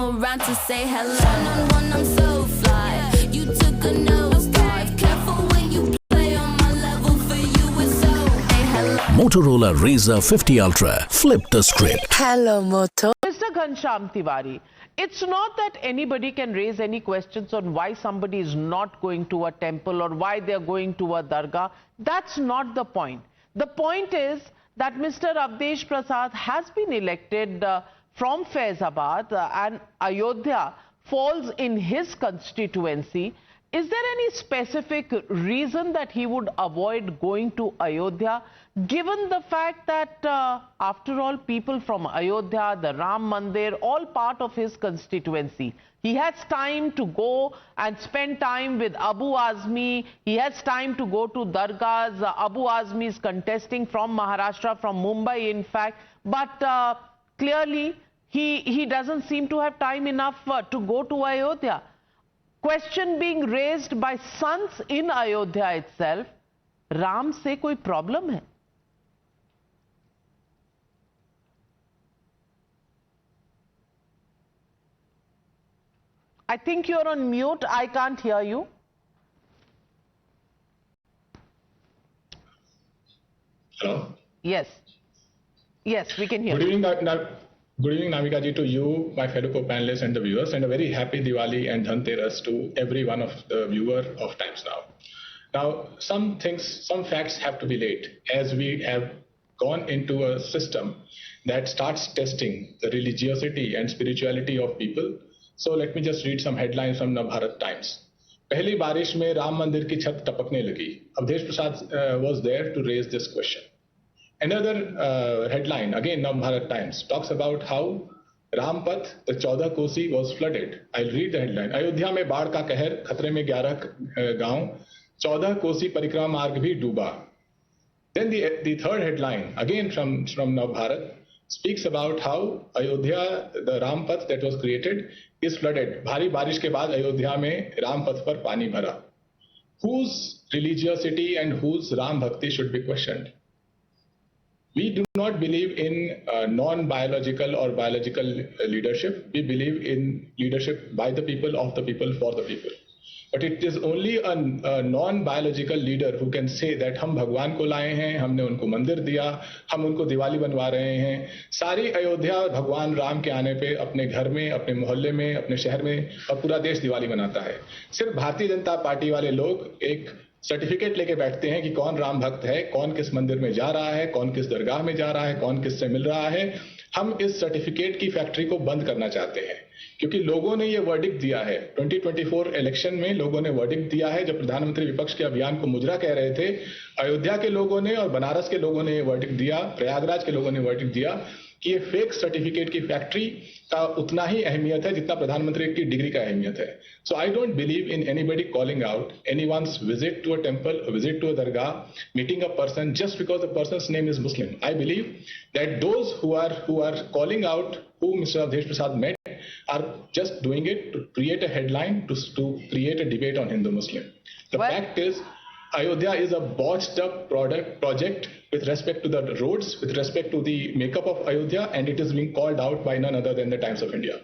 come around to say hello. One-on-one, I'm so fly. You took a nosedive. Careful when you play on my level. For you, it's so. Hey, hello. Motorola Razr 50 Ultra. Flip the script. Hello, Moto. Mr. Ghanshyam Tiwari, it's not that anybody can raise any questions on why somebody is not going to a temple or why they're going to a dargah. That's not the point. The point is that Mr. Avdesh Prasad has been elected from Faizabad and Ayodhya falls in his constituency. Is there any specific reason that he would avoid going to Ayodhya, given the fact that, after all, people from Ayodhya, the Ram Mandir, all part of his constituency? He has time to go and spend time with Abu Azmi. He has time to go to dargahs. Abu Azmi is contesting from Maharashtra, from Mumbai, in fact. But clearly, he doesn't seem to have time enough to go to Ayodhya. Question being raised by sons in Ayodhya itself, Ram से कोई problem है? I think you're on mute. I can't hear you. Hello. Yes. Yes, we can hear Good you. evening, good evening, Navika ji, to you, my fellow co-panelists and the viewers, and a very happy Diwali and Dhanteras to every one of the viewer of Times Now. Now, some facts have to be laid, as we have gone into a system that starts testing the religiosity and spirituality of people. So let me just read some headlines from Navbharat Times. पहली बारिश में राम मंदिर की छत टपकने लगी. Avdesh Prasad was there to raise this question. Another headline, again Navbharat Times, talks about how Rampath, the 14 Kosi, was flooded. I'll read the headline. Ayodhya में बाढ़ का कहर, खतरे में 11 गांव, 14 कोसी परिक्रमा मार्ग भी डूबा. Then the third headline, again from Navbharat, speaks about how Ayodhya, the Rampath that was created, is flooded. भारी बारिश के बाद अयोध्या में रामपथ पर पानी भरा. Whose religiosity and whose Ram Bhakti should be questioned? We do not believe in non-biological or biological leadership. We believe in leadership by the people, of the people, for the people. But it is only a non-biological leader who can say that हम भगवान को लाए हैं, हमने उनको मंदिर दिया, हम उनको दिवाली बनवा रहे हैं. सारी अयोध्या भगवान राम के आने पे अपने घर में, अपने मोहल्ले में, अपने शहर में और पूरा देश दिवाली मनाता है. सिर्फ भारतीय जनता पार्टी वाले लोग एक सर्टिफिकेट लेके बैठते हैं कि कौन राम भक्त है, कौन किस मंदिर में जा रहा है, कौन किस दरगाह में जा रहा है, कौन किससे मिल रहा है. हम इस सर्टिफिकेट की फैक्ट्री को बंद करना चाहते हैं, क्योंकि लोगों ने ये वर्डिक्ट दिया है. 2024 इलेक्शन में लोगों ने वर्डिक्ट दिया है. जब प्रधानमंत्री विपक्ष के अभियान को मुजरा कह रहे थे, अयोध्या के लोगों ने और बनारस के लोगों ने ये वर्डिक्ट दिया, प्रयागराज के लोगों ने वर्डिक्ट दिया कि ये फेक सर्टिफिकेट की फैक्ट्री का उतना ही अहमियत है जितना प्रधानमंत्री की डिग्री का अहमियत है. So I don't believe in anybody calling out anyone's visit to a temple, visit to a dargah, meeting a person just because the person's name is Muslim. I believe that those who are calling out who Mr. Avdesh Prasad met are just doing it to create a headline, to create a debate on Hindu-Muslim. The fact is, Ayodhya is a botched up project with respect to the roads, with respect to the makeup of Ayodhya, and it is being called out by none other than the Times of India.